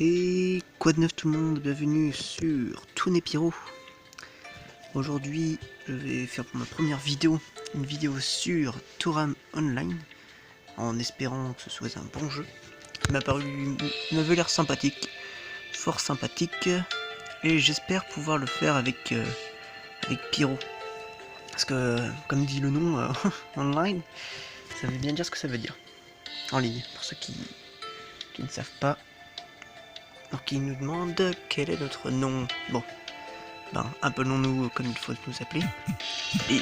Et quoi de neuf tout le monde, bienvenue sur Toon & Pyro. Aujourd'hui je vais faire pour ma première vidéo, une vidéo sur Toram Online, en espérant que ce soit un bon jeu. Il m'avait l'air sympathique, fort sympathique, et j'espère pouvoir le faire avec Pyro. Parce que, comme dit le nom, online, ça veut bien dire ce que ça veut dire. En ligne, pour ceux qui ne savent pas. Alors qui nous demande quel est notre nom. Bon, ben appelons-nous comme il faut nous appeler. Et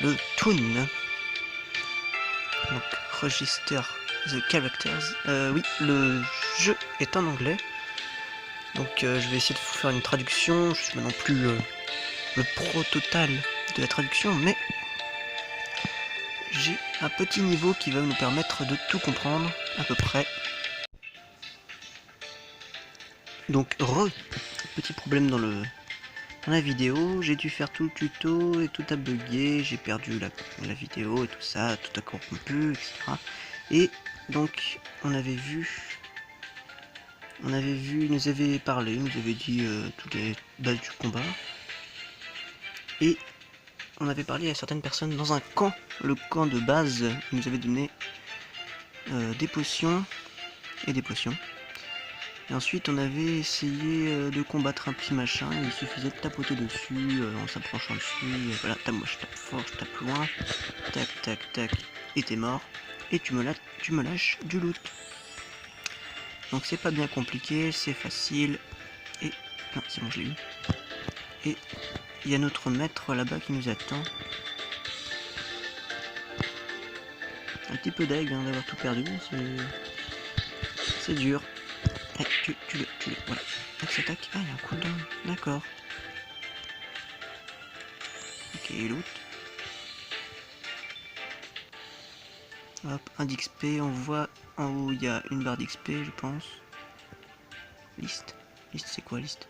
le Toon. Donc register the characters. Oui, le jeu est en anglais. Donc je vais essayer de vous faire une traduction. Je suis non plus le pro total de la traduction, mais j'ai un petit niveau qui va nous permettre de tout comprendre à peu près. Donc petit problème dans la vidéo, j'ai dû faire tout le tuto et tout a bugué, j'ai perdu la vidéo et tout ça, tout a corrompu, etc. Et donc on avait vu, il nous avait parlé, il nous avait dit toutes les bases du combat. Et on avait parlé à certaines personnes dans un camp, le camp de base, il nous avait donné des potions et des potions. Et ensuite on avait essayé de combattre un petit machin, il suffisait de tapoter dessus en s'approchant dessus, et voilà, moi je tape fort, je tape loin, tac tac tac, et t'es mort, et tu me lâches du loot. Donc c'est pas bien compliqué, c'est facile, et... non c'est bon je l'ai eu. Et il y a notre maître là-bas qui nous attend. Un petit peu d'aigle hein, d'avoir tout perdu, c'est dur. Eh, tu le, voilà. Attaque, ah, il y a un cooldown, d'accord. Ok, loot. Hop, un d'XP, on voit en haut, il y a une barre d'XP, je pense. Liste. Liste, c'est quoi, liste?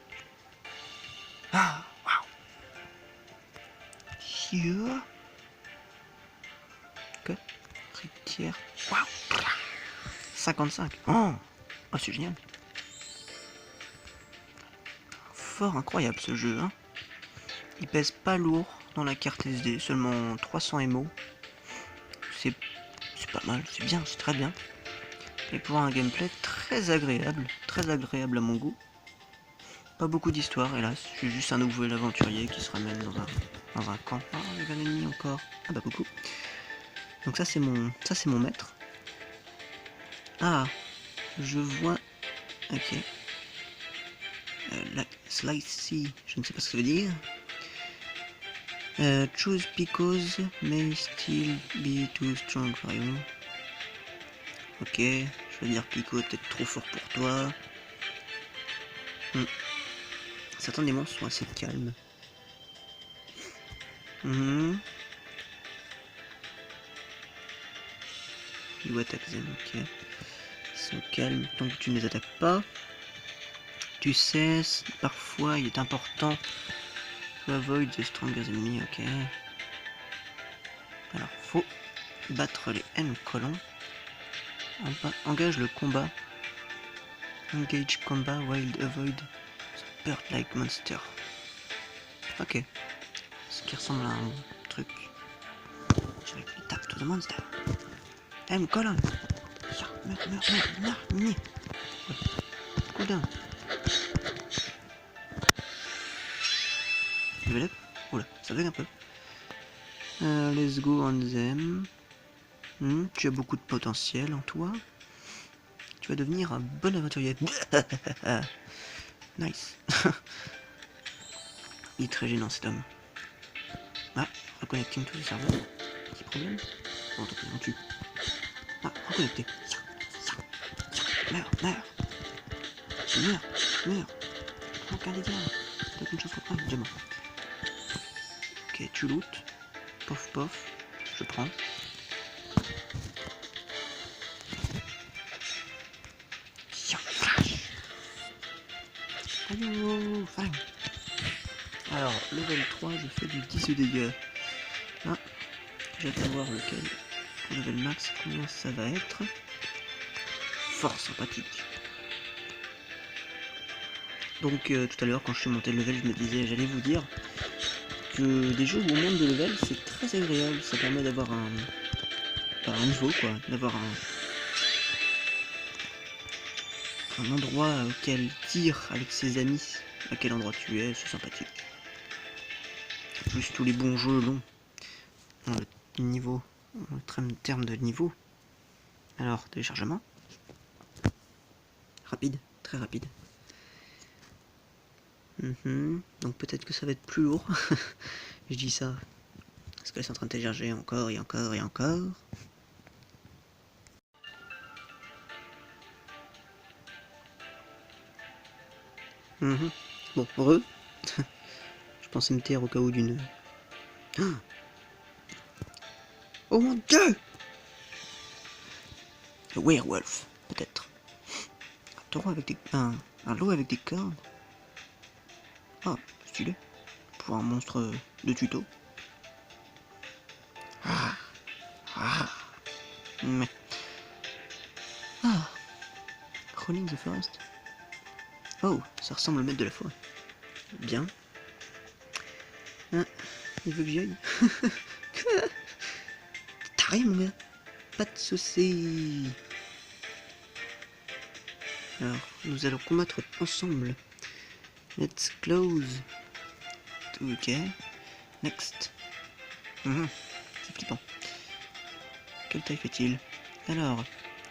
Ah, waouh. Here. Que Ritière. Waouh. 55. Oh, oh c'est génial. Fort incroyable ce jeu, hein. Il pèse pas lourd dans la carte SD, seulement 300 MO. C'est pas mal, c'est bien, c'est très bien. Et pour un gameplay très agréable à mon goût. Pas beaucoup d'histoire, hélas. Je suis juste un nouvel aventurier qui se ramène dans un camp. Ah, il y avait un ennemi encore. Ah bah coucou. Donc ça c'est mon maître. Ah, je vois. Ok. La slicey, je ne sais pas ce que ça veut dire. Choose because may still be too strong for you. Ok, je vais dire Pico peut-être trop fort pour toi. Certains des monstres sont assez calmes. You attack them, ok. Ils sont calmes tant que tu ne les attaques pas. Tu sais, parfois il est important to avoid the strongest enemy, ok. Alors, faut battre les M colons. Engage le combat. Engage combat while avoid bird-like monster. Ok. Ce qui ressemble à un truc. Je vais tap to the monster. M colon. Meurs. Cooldown. Level up. Oula, ça bug un peu. Let's go on them. Tu as beaucoup de potentiel en toi. Tu vas devenir un bon aventurier. Nice. Il est très gênant cet homme. Ah, reconnecting tous les serveurs. Petit problème. Bon, tant pis, on tue. Ah, reconnecté. Meurs. Aucun dégât. T'as qu'une chose contre moi, déjà mort. Ok, tu loot. Pof. Je prends. Allô, fang. Alors, level 3, je fais du 10 de dégâts. Ah, j'attends voir lequel. Level max, combien ça va être. fort sympathique. Donc tout à l'heure quand je suis monté le level, je me disais, j'allais vous dire que des jeux où on monte de level, c'est très agréable, ça permet d'avoir un niveau quoi, d'avoir un endroit auquel dire avec ses amis à quel endroit tu es, c'est sympathique. En plus tous les bons jeux longs ont le niveau, le terme de niveau. Alors téléchargement, rapide, très rapide. Donc peut-être que ça va être plus lourd. Je dis ça parce que là c'est en train de télécharger encore et encore et encore. Bon, heureux. Je pensais me taire au cas où d'une... Oh mon dieu! Le werewolf, peut-être. Un taureau avec des... Un loup avec des cornes. Ah, stylé. Pour un monstre de tuto. Mais... Crawling the forest. Oh, ça ressemble au maître de la forêt. Bien. Ah, il veut que j'y aille. Taré mon gars. Pas de soucis. Alors, nous allons combattre ensemble. Let's close. Ok. Next. C'est flippant. Quelle taille fait-il? Alors,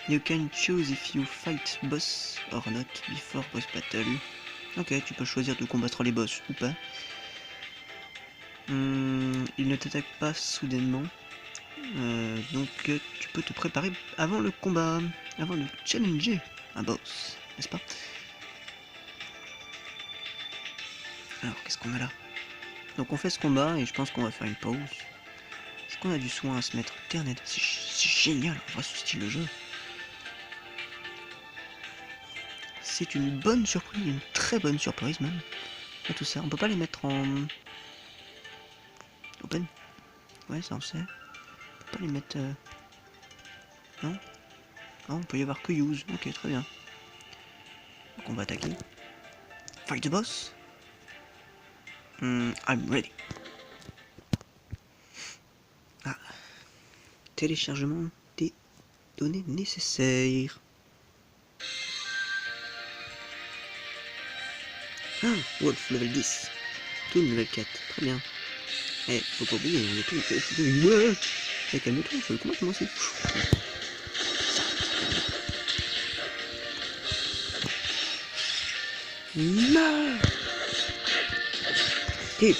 you can choose if you fight boss or not before boss battle. Ok, tu peux choisir de combattre les boss ou pas. Il ne t'attaque pas soudainement. Donc tu peux te préparer avant le combat, avant de challenger un boss, n'est-ce pas? Alors qu'est-ce qu'on a là? Donc on fait ce combat et je pense qu'on va faire une pause. Est-ce qu'on a du soin à se mettre? Internet, c'est génial en vrai ce style de jeu. C'est une bonne surprise, une très bonne surprise même. Et tout ça, on peut pas les mettre en open. Ouais, ça on sait. On peut pas les mettre. Non. Ah, on peut y avoir que use. Ok, très bien. Donc on va attaquer. Fight the boss. I'm ready. Ah. Téléchargement des données nécessaires. Ah, Wolf level 10. Toon level 4. Très bien. Eh, faut pas oublier, on est tout. Ouais. Eh, calme-toi, je le combattre moi aussi. Non. Hé.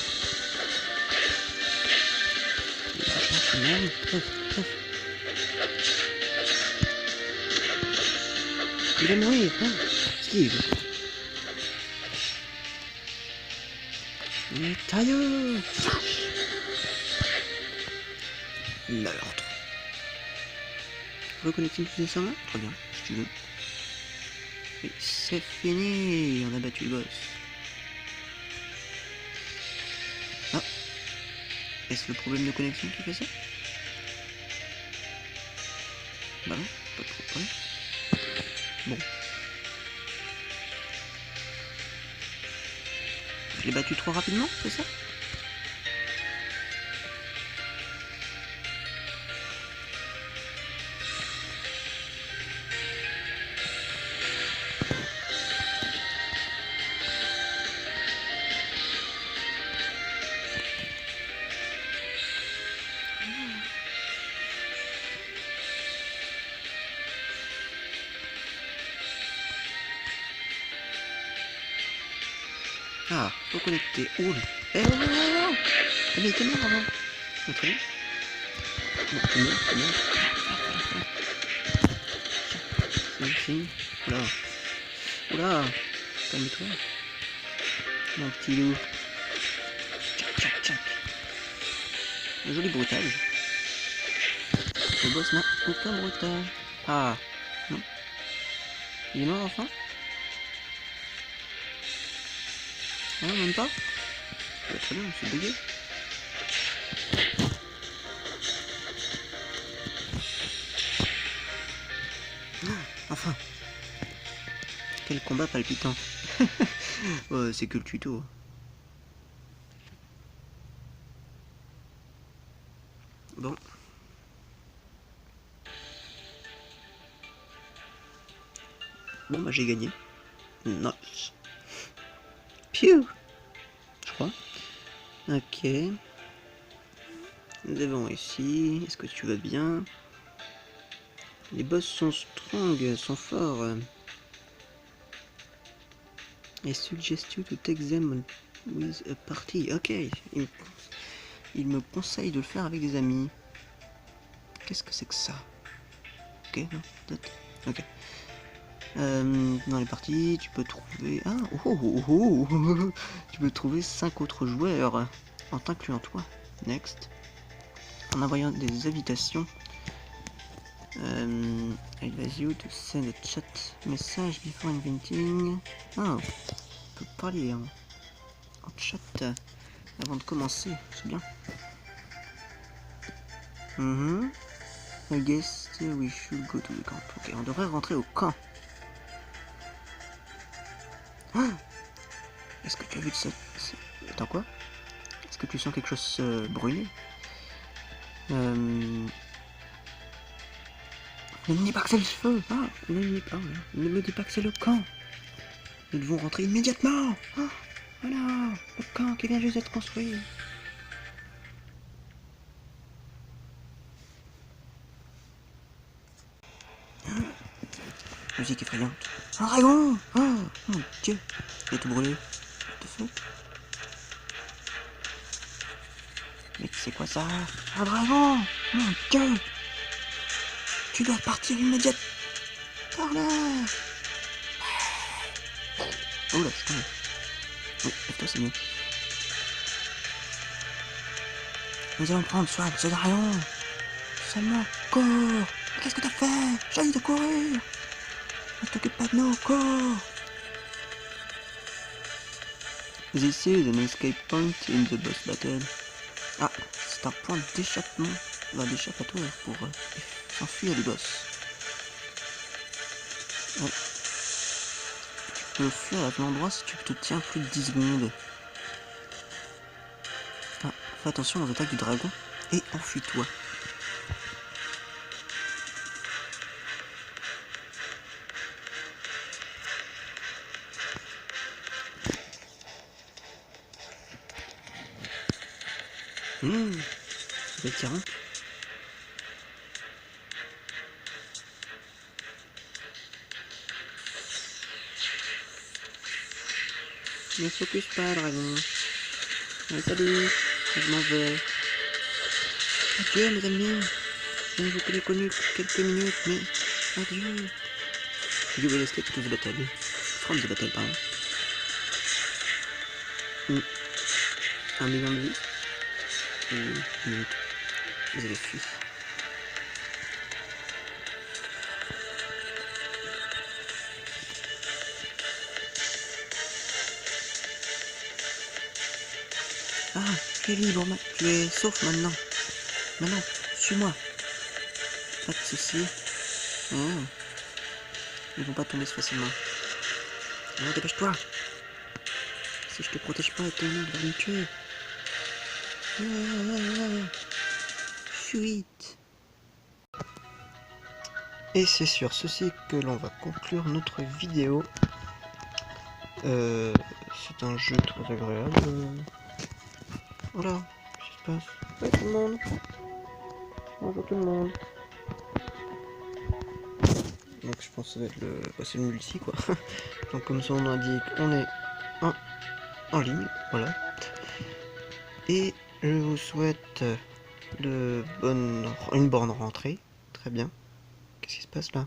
Il va mourir. Esquive. Tailleux. Meurtre. Reconnecter le fusil sans très bien, si tu veux. Et c'est fini, on a battu le boss. Ah. Est-ce le problème de connexion qui fait ça? Bah non, pas de problème. Bon. Je l'ai battu trop rapidement, c'est ça? Ah, faut connecter. Oh, eh oh, oh, oh. Mais il était mort avant. Oh, très bien. Bon, c'est mort, c'est mort. Si. Oula. Oula. Calme-toi. Mon petit loup. Tchac, tchac, tchac. Un joli bruitage. Le boss n'a aucun bruitage. Ah, non. Il est mort enfin? Non, même pas? Bah, très bien, c'est bugué. Enfin, Quel combat palpitant. C'est que le tuto. Bon. Bon bah j'ai gagné. Nice. Piou. Je crois. Ok. Nous avons ici. Est-ce que tu vas bien? Les boss sont strong, sont forts. I suggest you to take them with a party. Ok. Il me conseille de le faire avec des amis. Qu'est-ce que c'est que ça? Ok, non, peut-être. Ok. Dans les parties, tu peux trouver... Ah, tu peux trouver 5 autres joueurs, en t'incluant toi. Next. En envoyant des invitations. I advise you to send a chat message before inviting. Ah, on peut parler en chat avant de commencer, c'est bien. I guess we should go to the camp. Ok, on devrait rentrer au camp. Ah, est-ce que tu as vu de ça? Attends, quoi? Est-ce que tu sens quelque chose brûler? Ne me dis pas que c'est le feu. Ah, ne me dis pas que c'est le camp. Nous devons rentrer immédiatement. Ah, voilà, le camp qui vient juste d'être construit. Musique effrayante. Un dragon. Oh mon dieu. Il a tout brûlé. What the fuck? Mais c'est quoi ça? Un dragon. Mon dieu. Tu dois partir immédiatement. Par là. Oh là, c'est bon. Oui, toi c'est mieux. Nous allons prendre soin de ce dragon. Seulement, cours. Qu'est-ce que t'as fait? J'essaie de courir. Ne t'occupe pas de nous, cours. This is an escape point in the boss battle. Ah, c'est un point d'échappement, d'échappatoire pour s'enfuir du boss. Ouais. Tu peux fuir à l'endroit si tu te tiens plus de 10 secondes. Ah, fais attention aux attaques du dragon et enfuis-toi. Ça fait 40. Ne focus pas, dragon. Allez, salut, je m'en vais. Adieu, mes amis. Je ne vous connais connu quelques minutes, mais adieu. You will escape to the battle. From the battle, pardon. 1 million de vie. Vous avez fui. Ah, tu es libre, tu es sauf maintenant. Maintenant, suis-moi. Pas de soucis. Oh. Ils vont pas tomber si facilement. Alors dépêche-toi. Si je te protège pas, tes mains vont me tuer. Fuite. Et c'est sur ceci que l'on va conclure notre vidéo. C'est un jeu très agréable. Voilà, qu'est-ce qui se passe? Ouais, tout le monde. Bonjour tout le monde. Donc je pense que ça va être le... Bah, c'est le multi quoi. Donc comme son nom indique, on est en ligne, voilà. Et je vous souhaite une bonne rentrée. Très bien. Qu'est-ce qui se passe là?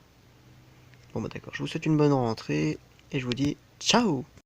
Bon bah d'accord, je vous souhaite une bonne rentrée et je vous dis ciao.